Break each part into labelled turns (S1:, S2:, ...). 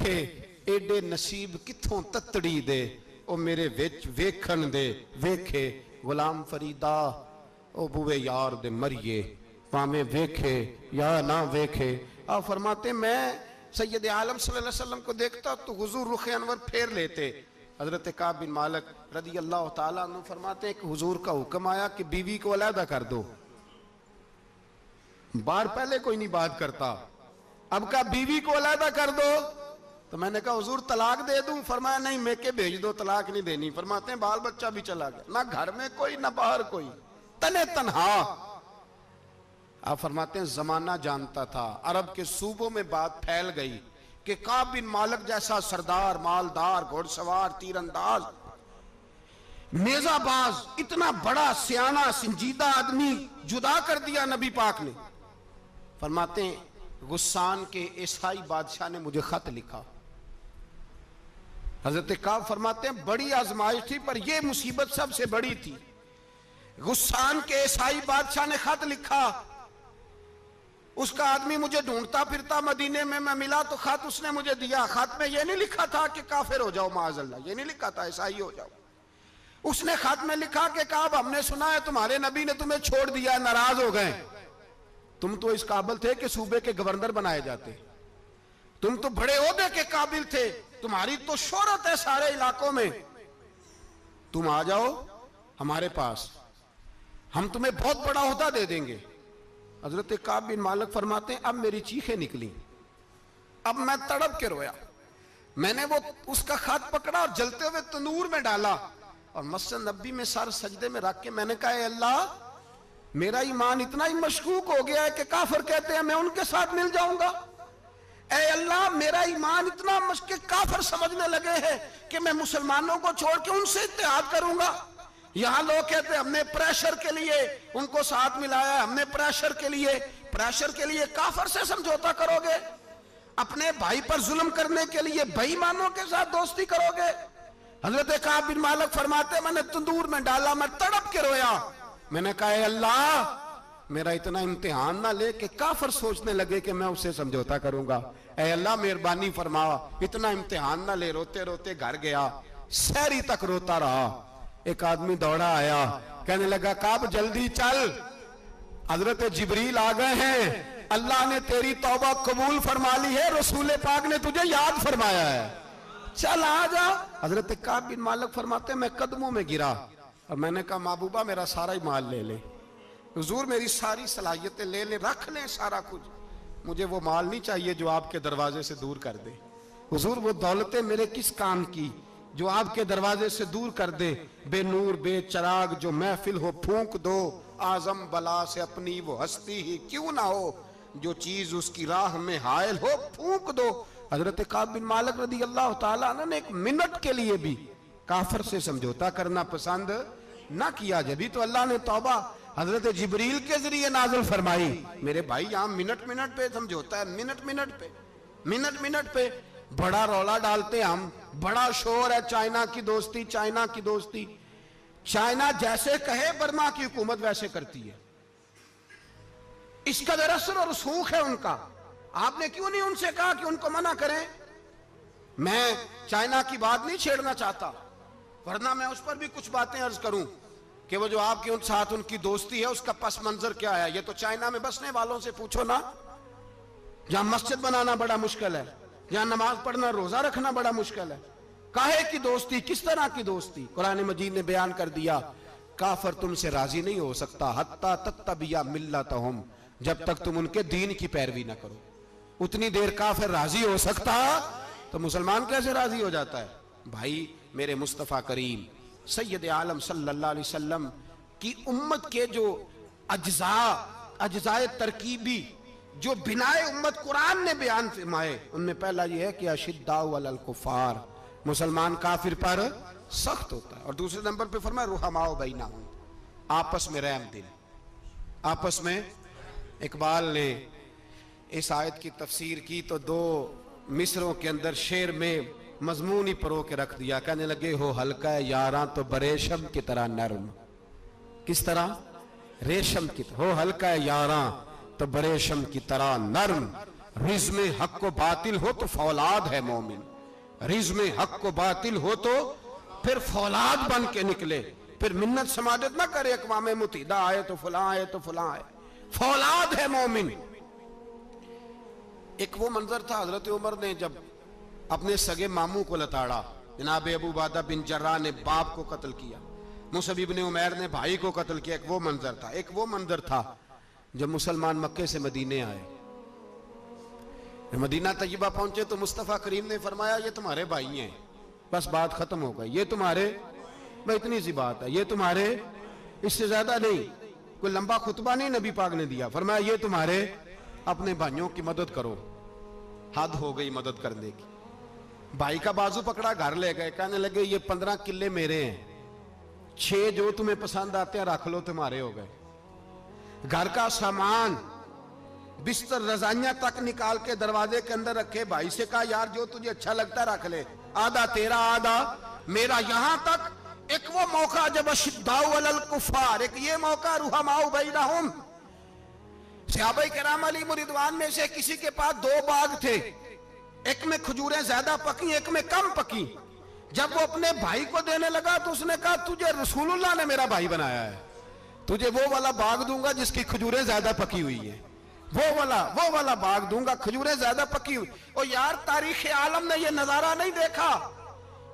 S1: वेखे एडे नसीब किथों ततड़ी दे, ओ मेरे विच वेखण दे वेखे गुलाम फरीदा ओ बुए यार दे मरिए, भावें वेखे या ना वेखे। आप फरमाते मैं सैयद आलम सल्लल्लाहु अलैहि वसल्लम को देखता तो हुजूर रुख अनवर फेर लेते। हजरत काब बिन मालिक रदी अल्लाह ताला अन्हु फरमाते हैं कि हुजूर का हुक्म आया कि बीवी को अलहदा कर दो। बार पहले कोई नहीं बात करता, अब का बीवी को अलहदा कर दो। तो मैंने कहा हुजूर तलाक दे दूं? फरमाया नहीं, मेके भेज दो, तलाक नहीं देनी। फरमाते हैं बाल बच्चा भी चला गया, ना घर में कोई ना बाहर कोई, तने तन्हा। आप फरमाते हैं जमाना जानता था, अरब के सूबों में बात फैल गई कि काब बिन मालिक जैसा सरदार, मालदार, घुड़सवार, तीरंदाज, नेजाबाज, इतना बड़ा सियाना संजीदा आदमी जुदा कर दिया नबी पाक ने। फरमाते हैं गुस्सान के ईसाई बादशाह ने मुझे खत लिखा। हजरत काब फरमाते हैं बड़ी आजमाइश थी, पर यह मुसीबत सबसे बड़ी थी। गुस्सान के ईसाई बादशाह ने खत लिखा, उसका आदमी मुझे ढूंढता फिरता मदीने में, मैं मिला तो खत उसने मुझे दिया। खत में यह नहीं लिखा था कि काफिर हो जाओ माअज़ल्लाह, यह नहीं लिखा था ईसाई हो जाओ। उसने खत में लिखा कि काब हमने सुना है तुम्हारे नबी ने तुम्हें छोड़ दिया, नाराज हो गए। तुम तो इस काबिल थे कि सूबे के गवर्नर बनाए जाते, तुम तो बड़े ओहदे के काबिल थे, तुम्हारी तो शोहरत है सारे इलाकों में, तुम आ जाओ हमारे पास, हम तुम्हें बहुत बड़ा ओहदा दे देंगे। हजरत काब बिन मालिक फरमाते हैं अब मेरी चीखें निकली, अब मैं तड़प के रोया। मैंने वो उसका खत पकड़ा और जलते हुए तंदूर में डाला और मस्जिद नबी में सर सजदे में रख के मैंने कहा अल्लाह, मेरा ईमान इतना ही मशकूक हो गया है कि काफिर कहते हैं मैं उनके साथ मिल जाऊंगा। ऐ अल्लाह, मेरा ईमान इतना मशकूक, काफिर समझने लगे हैं कि मैं मुसलमानों को छोड़ के उनसे इत्तेहाद करूंगा। यहां लोग कहते हैं हमने प्रेशर के लिए उनको साथ मिलाया, हमने प्रेशर के लिए काफिर से समझौता करोगे, अपने भाई पर जुल्म करने के लिए बेईमानों के साथ दोस्ती करोगे। हजरत काब बिन मालिक फरमाते मैंने तंदूर में डाला, मैं तड़प के रोया। मैंने कहा अल्लाह, मेरा इतना इम्तिहान ना ले कि काफिर सोचने लगे कि मैं उससे समझौता करूंगा। ऐ अल्लाह मेहरबानी फरमा, इतना इम्तिहान ना ले। रोते रोते घर गया, शहरी तक रोता रहा। एक आदमी दौड़ा आया, कहने लगा काब जल्दी चल, हजरत जिब्रील आ गए हैं, अल्लाह ने तेरी तौबा कबूल फरमा ली है, रसूल पाक ने तुझे याद फरमाया है, चल आ जा। हजरत काब बिन मालिक फरमाते मैं कदमों में गिरा और मैंने कहा महबूबा मेरा सारा ही माल ले ले, हुजूर मेरी सारी सलाहियतें ले ले, रख ले सारा कुछ, मुझे वो माल नहीं चाहिए जो आपके दरवाजे से दूर कर दे। हुजूर वो दौलतें मेरे किस काम की जो आपके दरवाजे से दूर कर दे। बेनूर बेचराग जो महफिल हो फूंक दो, आजम बला से अपनी वो हस्ती ही क्यों ना हो, जो चीज उसकी राह में हायल हो फूंक दो। हजरत काब बिन मालिक रदी अल्लाह ताला अन्हु ने एक मिनट के लिए भी काफिर से समझौता करना पसंद ना किया। जब तो अल्लाह ने तौबा हजरत जिब्रील के जरिए नाज़िल फरमाई। मेरे भाई यहाँ मिनट मिनट पे समझौता है, मिनट मिनट पे बड़ा रौला डालते हम, बड़ा शोर है चाइना की दोस्ती, चाइना की दोस्ती। चाइना जैसे कहे बर्मा की हुकूमत वैसे करती है, इसका असर और रसूख है उनका। आपने क्यों नहीं उनसे कहा कि उनको मना करें? मैं चाइना की बात नहीं छेड़ना चाहता, वरना मैं उस पर भी कुछ बातें अर्ज करूं कि वो जो आपके उन साथ उनकी दोस्ती है उसका पस मंजर क्या है। ये तो चाइना में बसने वालों से पूछो ना, जहां मस्जिद बनाना बड़ा मुश्किल है, जहां नमाज पढ़ना रोजा रखना बड़ा मुश्किल है। काहे की दोस्ती, किस तरह की दोस्ती? कुरान मजीद ने बयान कर दिया काफिर तुमसे राजी नहीं हो सकता हत्ता तत्तबिया मिल्लतहुम, जब तक तुम उनके दीन की पैरवी ना करो। उतनी देर काफिर राजी हो सकता तो मुसलमान कैसे राजी हो जाता है? भाई मेरे मुस्तफ़ा करीम सैयद आलम सल्लल्लाहु अलैहि वसल्लम की उम्मत के जो अज्जाए तरकीबी जो बिनाए उम्मत कुरान ने बयान फरमाए, उनमें पहला यह है कि अशिद्दाउ अलल कुफार, मुसलमान काफिर पर सख्त होता है। और दूसरे नंबर पे फरमाया रुहमाओ बैनहुम, आपस में रहम दिल, आपस में। इकबाल ने इस आयत की तफसीर की तो दो मिसरों के अंदर शेर में मजमून ही परो के रख दिया। कहने लगे हो हल्का यारा तो बरेशम की तरह नरम। किस तरह? रेशम की तरह। हो हल्का यारा तो बरेशम की तरह नरम, रिज़्म हक को बातिल हो तो फौलाद है मोमिन, रिज़्म हक को बातिल हो तो फिर फौलाद बन के निकले, फिर मिन्नत समाजत ना करे अक़वाम मुत्तहिदा आए तो फलां आए तो फलां आए, फौलाद है मोमिन। एक वो मंजर था, हजरत उमर ने जब अपने सगे मामू को लताड़ा, जनाब अबू उबादा बिन जर्राह ने बाप को कत्ल किया, मुसअब इब्न उमैर ने भाई को कत्ल किया, एक वो मंजर था। एक वो मंजर था जब मुसलमान मक्के से मदीने आए, मदीना तैयबा पहुंचे तो मुस्तफ़ा करीम ने फरमाया ये तुम्हारे भाई हैं, बस बात खत्म हो गई, ये तुम्हारे, मैं इतनी सी बात है, ये तुम्हारे, इससे ज्यादा नहीं, कोई लंबा खुतबा नहीं नबी पाक ने दिया, फरमाया ये तुम्हारे, अपने भाइयों की मदद करो। हद हो गई मदद करने की, भाई का बाजू पकड़ा, घर ले गए, कहने लगे ये 15 किले मेरे हैं, 6 जो तुम्हें पसंद आते हैं रख लो, तुम्हारे हो गए। घर का सामान बिस्तर रजाइयां तक निकाल के दरवाजे के अंदर रखे, भाई से कहा यार जो तुझे अच्छा लगता रख ले, आधा तेरा आधा मेरा। यहां तक एक वो मौका जब अशिद्दाउ अलल कुफार, एक ये मौका रुहमाउ बैनहुम, सहाबाए किराम अलैहिम रिदवान में से किसी के पास 2 बाग थे, एक में खजूरें ज्यादा पकी, एक में कम पकी। जब वो अपने भाई को देने लगा तो उसने कहा तुझे रसूलुल्लाह ने मेरा भाई बनाया है, तुझे वो वाला बाग दूंगा जिसकी खजूरें ज्यादा पकी हुई है, वो वाला बाग दूंगा, खजूरें ज्यादा पकी हुई। और यार तारीख आलम ने ये नजारा नहीं देखा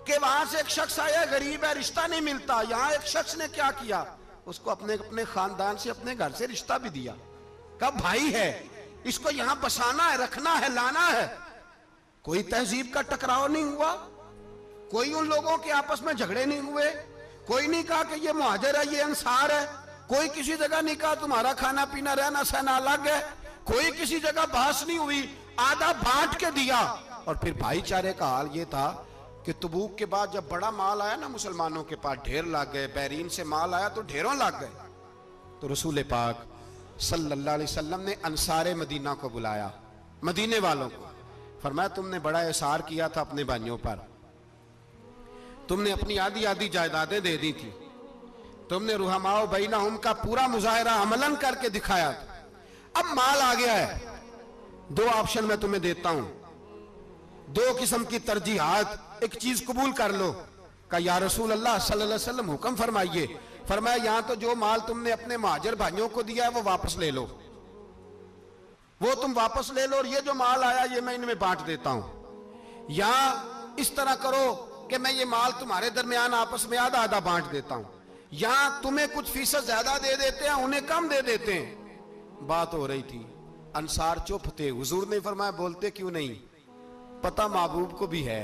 S1: कि वहां से एक शख्स आया, गरीब है, रिश्ता नहीं मिलता। यहां एक शख्स ने क्या किया, उसको अपने अपने खानदान से, अपने घर से रिश्ता भी दिया, कब भाई है, इसको यहां बसाना है, रखना है, लाना है। कोई तहजीब का टकराव नहीं हुआ, कोई उन लोगों के आपस में झगड़े नहीं हुए, कोई नहीं कहा कि ये मुहाजिर है, ये अंसार है, कोई किसी जगह नहीं कहा तुम्हारा खाना पीना रहना सहना अलग है, कोई किसी जगह बहस नहीं हुई, आधा बांट के दिया। और फिर भाईचारे का हाल ये था कि तबूक के बाद जब बड़ा माल आया ना मुसलमानों के पास, ढेर लग गए, बैरीन से माल आया तो ढेरों लग गए, तो रसूल पाक सल्लल्लाहु अलैहि वसल्लम ने अंसारे मदीना को बुलाया, मदीने वालों को, फरमाया तुमने बड़ा एहसार किया था अपने भाइयों पर, तुमने अपनी आधी आधी जायदादें दे दी थी, तुमने रुहमाओ बैनहुम का पूरा मुजाहिरा अमलन करके दिखाया था, अब माल आ गया है, 2 ऑप्शन मैं तुम्हें देता हूं, 2 किस्म की तरजीहात, एक चीज कबूल कर लो। का या रसूल अल्लाह सल्लल्लाहु अलैहि वसल्लम हुक्म फरमाइए। फरमाया यहां तो जो माल तुमने अपने मुहाजिर भाइयों को दिया है वो वापस ले लो, वो तुम वापस ले लो, और ये जो माल आया ये मैं इनमें बांट देता हूं, या इस तरह करो कि मैं ये माल तुम्हारे दरमियान आपस में आधा आधा बांट देता हूं, या तुम्हें कुछ फीसद ज्यादा दे देते हैं, उन्हें कम दे देते हैं। बात हो रही थी, अंसार चुप थे, हुजूर ने फरमाया बोलते क्यों नहीं, पता महबूब को भी है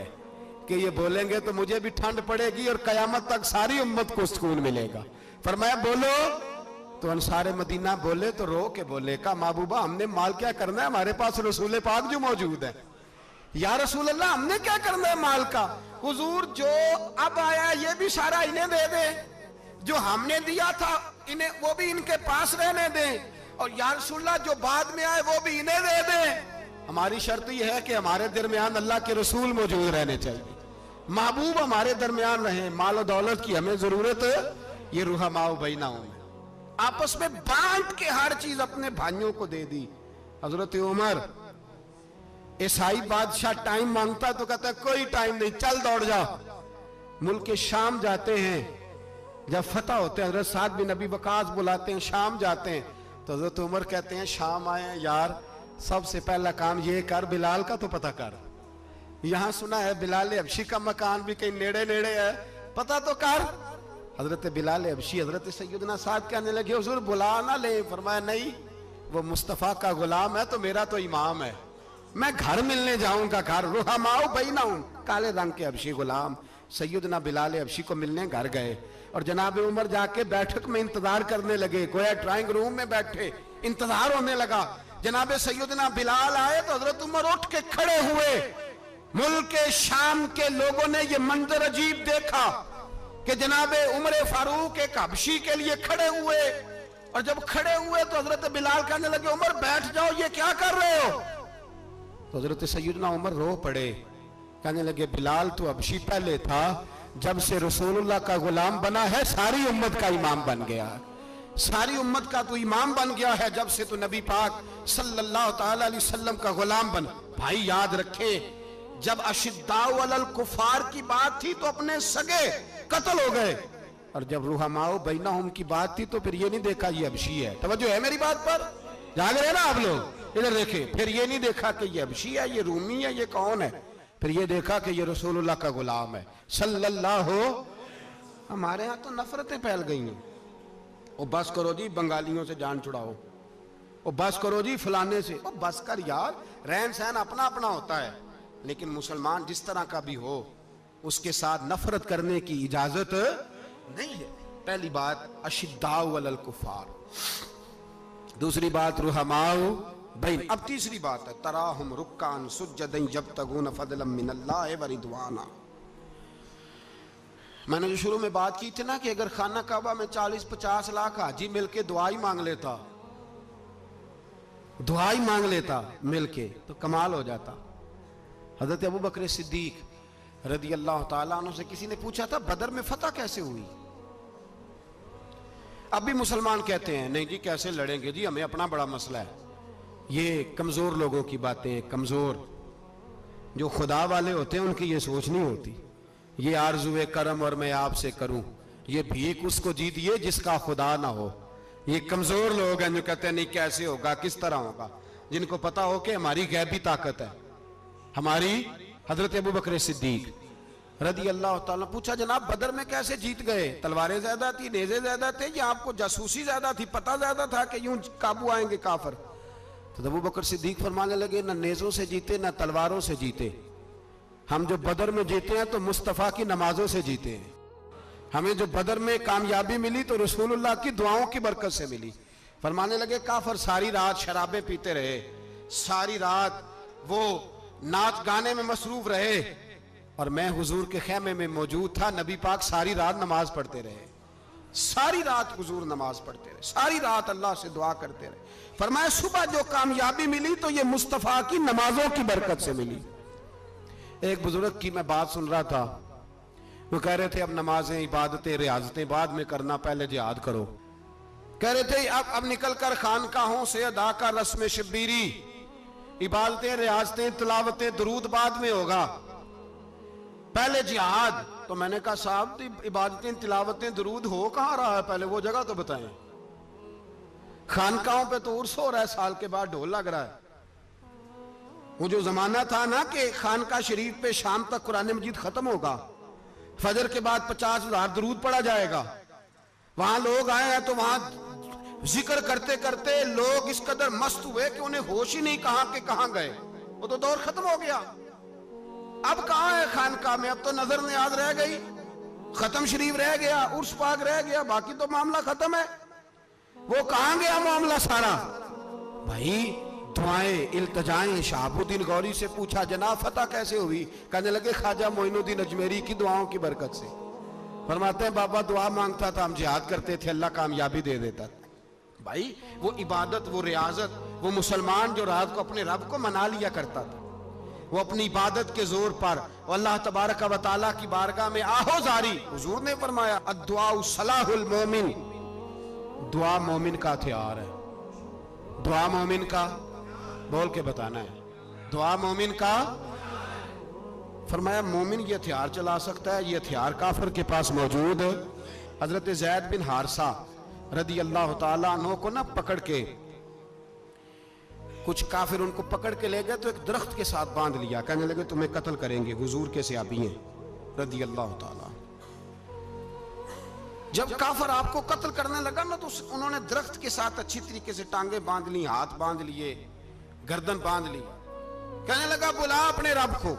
S1: कि ये बोलेंगे तो मुझे भी ठंड पड़ेगी और कयामत तक सारी उम्मत को सुकून मिलेगा। फरमाया बोलो, तो अंसारे मदीना बोले तो रो के बोले, का महबूबा हमने माल क्या करना है, हमारे पास रसूल पाक जो मौजूद है। या रसूल अल्लाह हमने क्या करना है माल का, हुजूर जो अब आया ये भी सारा इन्हें दे दे, जो हमने दिया था इन्हें वो भी इनके पास रहने दें, और या रसूलल्लाह जो बाद में आए वो भी इन्हें दे दें। हमारी शर्त यह है कि हमारे दरमियान अल्लाह के रसूल मौजूद रहने चाहिए, महबूब हमारे दरमियान रहे, माल और दौलत की हमें जरूरत है, ये रुहमाओ बैनहुम आपस में बांट के हर चीज अपने भाइयों को दे दी। हजरत उमर, ईसाई बादशाह टाइम मांगता तो कहता कोई टाइम नहीं, चल दौड़ जाओ। मुल्क के शाम जाते हैं, जब फतह होते हैं, हजरत साद बिन नबी वकास बुलाते हैं, शाम जाते हैं, तो हजरत उमर कहते हैं शाम आए यार, सबसे पहला काम ये कर, बिलाल का तो पता कर, यहां सुना है बिलाल हबशी का मकान भी कहीं नेड़े नेड़े है, पता तो कर। हजरत बिलाल हबशी हजरत सैयदना साद कहने लगे हुजूर बुला ना ले, फरमाया नहीं, वो मुस्तफा का गुलाम है तो मेरा तो इमाम है, मैं घर मिलने जाऊंगा, घर रुहमाओ बैनहुम, काले रंग के हबशी गुलाम सैयदना बिलाल हबशी को मिलने घर गए, और जनाब उमर जाके बैठक में इंतजार करने लगे, गोया ड्राइंग रूम में बैठे इंतजार होने लगा। जनाब सैयदना बिलाल आए तो हजरत उमर उठ के खड़े हुए। मुल्क शाम के लोगों ने यह मंजर अजीब देखा कि जनाब उमर फारूक एक हबशी के लिए खड़े हुए, और जब खड़े हुए तो हजरत बिलाल कहने लगे उमर बैठ जाओ, ये क्या कर रहे हो। तो हजरत सैयदना उमर रो पड़े, कहने लगे बिलाल तो हबशी पहले था, जब से रसूलुल्लाह का गुलाम बना है सारी उम्मत का इमाम बन गया, सारी उम्मत का तू इमाम बन गया है जब से तू नबी पाक सल्लल्लाहु ताला अलैहि वसल्लम का गुलाम बन। भाई याद रखे, जब अशिद्दाउ अलल कुफार की बात थी तो अपने सगे कत्ल हो गए, और जब रुहमाओ बैनहुम की बात थी तो फिर ये नहीं देखा ये हबशी है। तवज्जो है मेरी बात पर? जाग रहे ना आप लोग? इधर देखें, फिर ये नहीं देखा कि ये हबशी है, ये रूमी है, ये कौन है, फिर ये देखा कि ये रसूलुल्लाह का गुलाम है सल्लल्लाहु। हमारे यहाँ तो नफरतें फैल गई हैं। ओ बस करो जी बंगालियों से जान छुड़ाओ, ओ बस करो जी फलाने से, ओ बस कर यार, रहन सहन अपना अपना होता है, लेकिन मुसलमान जिस तरह का भी हो उसके साथ नफरत करने की इजाजत नहीं है। पहली बात अशिद्दाउ अलल कुफार, दूसरी बात रुहमाउ बैन। अब तीसरी बात है तराहुम रुक्कान सुज्जदन यब्तगून फदलन मिनल्लाहि व रिदवाना। मैंने जो शुरू में बात की थी ना कि अगर खाना काबा में 40-50 लाख हाजी मिलके दुआ ही मांग लेता, दुआ ही मांग लेता मिलके, तो कमाल हो जाता। हजरत अबू बकर सिद्दीक रदी अल्लाह ताला अन्हु से किसी ने पूछा था बदर में फतह कैसे हुई। अब भी मुसलमान कहते हैं नहीं जी कैसे लड़ेंगे जी, हमें अपना बड़ा मसला है। ये कमजोर लोगों की बातें, कमजोर जो खुदा वाले होते हैं उनकी ये सोच नहीं होती। ये आरजुए करम और मैं आपसे करूं, ये भीख उसको जीतिए जिसका खुदा ना हो। ये कमजोर लोग हैं जो कहते हैं नहीं कैसे होगा, किस तरह होगा, जिनको पता हो कि हमारी गैबी ताकत है हमारी। हजरत अबू बकर सिद्दीक रदी अल्लाह ताला पूछा जनाब बदर में कैसे जीत गए, तलवारें ज्यादा थी, नेज़े ज्यादा थे, या आपको जासूसी ज्यादा थी, पता ज्यादा था कि यूं काबू आएंगे काफिर। तो अबू बकर सिद्दीक फरमाने लगे ना नेज़ों से जीते ना तलवारों से जीते, हम जो बदर में जीते हैं तो मुस्तफ़ा की नमाजों से जीते हैं। हमें जो बदर में कामयाबी मिली तो रसूलुल्लाह की दुआओं की बरकत से मिली। फरमाने लगे काफिर सारी रात शराबें पीते रहे, सारी रात वो नाच गाने में मसरूफ रहे, और मैं हुजूर के खेमे में मौजूद था, नबी पाक सारी रात नमाज पढ़ते रहे, सारी रात हुजूर नमाज पढ़ते रहे, सारी रात अल्लाह से दुआ करते रहे। फरमाया सुबह जो कामयाबी मिली तो ये मुस्तफ़ा की नमाजों की बरकत से मिली। एक बुजुर्ग की मैं बात सुन रहा था, वो कह रहे थे अब नमाजें इबादतें रियाजतें बाद में करना, पहले जिहाद करो। कह रहे थे अब निकल कर खानकाहों से अदा का रस्म शब्बीरी, इबादतें रियाजतें तिलावतें दरूद बाद में होगा, पहले जिहाद। तो मैंने कहा साहब इबादतें तिलावतें दरूद हो कहां रहा है, पहले वो जगह तो बताएं। खानकाहों पे तो उर्स हो रहा है, साल के बाद ढोल लग रहा है। वो जो जमाना था ना कि खानका शरीफ पे शाम तक कुरान मजीद खत्म होगा, फजर के बाद 50,000 दरूद पढ़ा जाएगा, वहां लोग आए हैं तो वहां जिक्र करते करते लोग इस कदर मस्त हुए कि उन्हें होश ही नहीं कहां के कहां गए। वो तो दौर खत्म हो गया। अब कहां है खानका में, अब तो नजर नियाज रह गई, खत्म शरीफ रह गया, उर्स पाक रह गया, बाकी तो मामला खत्म है। वो कहां गया मामला सारा? भाई दुआएं इल्तजाएं। शहाबुद्दीन गौरी से पूछा जनाब फतह कैसे हुई, कहने लगे ख्वाजा मोइनुद्दीन अजमेरी की दुआओं की बरकत से। फरमाते हैं बाबा दुआ मांगता था, हम जिहाद करते थे, अल्लाह कामयाबी दे देता था। भाई वो इबादत, वो रियाजत, वो मुसलमान जो रात को अपने रब को मना लिया करता था, वो अपनी इबादत के जोर पर अल्लाह तबारक व तआला की बारगाह में आहोजारी। हुजूर ने फरमाया अद्दुआ सलाहुल मोमिन, दुआ मोमिन का हथियार है। दुआ मोमिन का, बोल के बताना है, दुआ मोमिन का। फरमाया मोमिन ये हथियार चला सकता है, ये हथियार काफिर के पास मौजूद है। हजरत ज़ैद बिन हारसा रदी अल्लाह ताला अन्हु को ना पकड़ के कुछ काफिर उनको पकड़ के ले गए तो एक दरख्त के साथ बांध लिया, कहने लगे तुम्हें कत्ल करेंगे, हुजूर के सहाबी हैं रदी अल्लाह ताला। जब काफिर आपको कत्ल करने लगा ना तो उन्होंने दरख्त के साथ अच्छी तरीके से टांगे बांध ली, हाथ बांध लिए, गर्दन बांध ली, कहने लगा बुला अपने रब को।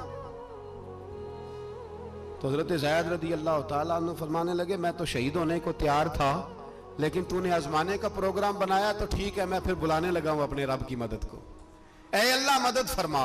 S1: तो हजरत ज़ैद रदी अल्लाह ताला अन्हु फरमाने लगे मैं तो शहीद होने को तैयार था, लेकिन तूने आजमाने का प्रोग्राम बनाया तो ठीक है, मैं फिर बुलाने लगा हूं अपने रब की मदद को। ऐ अल्लाह मदद फरमा।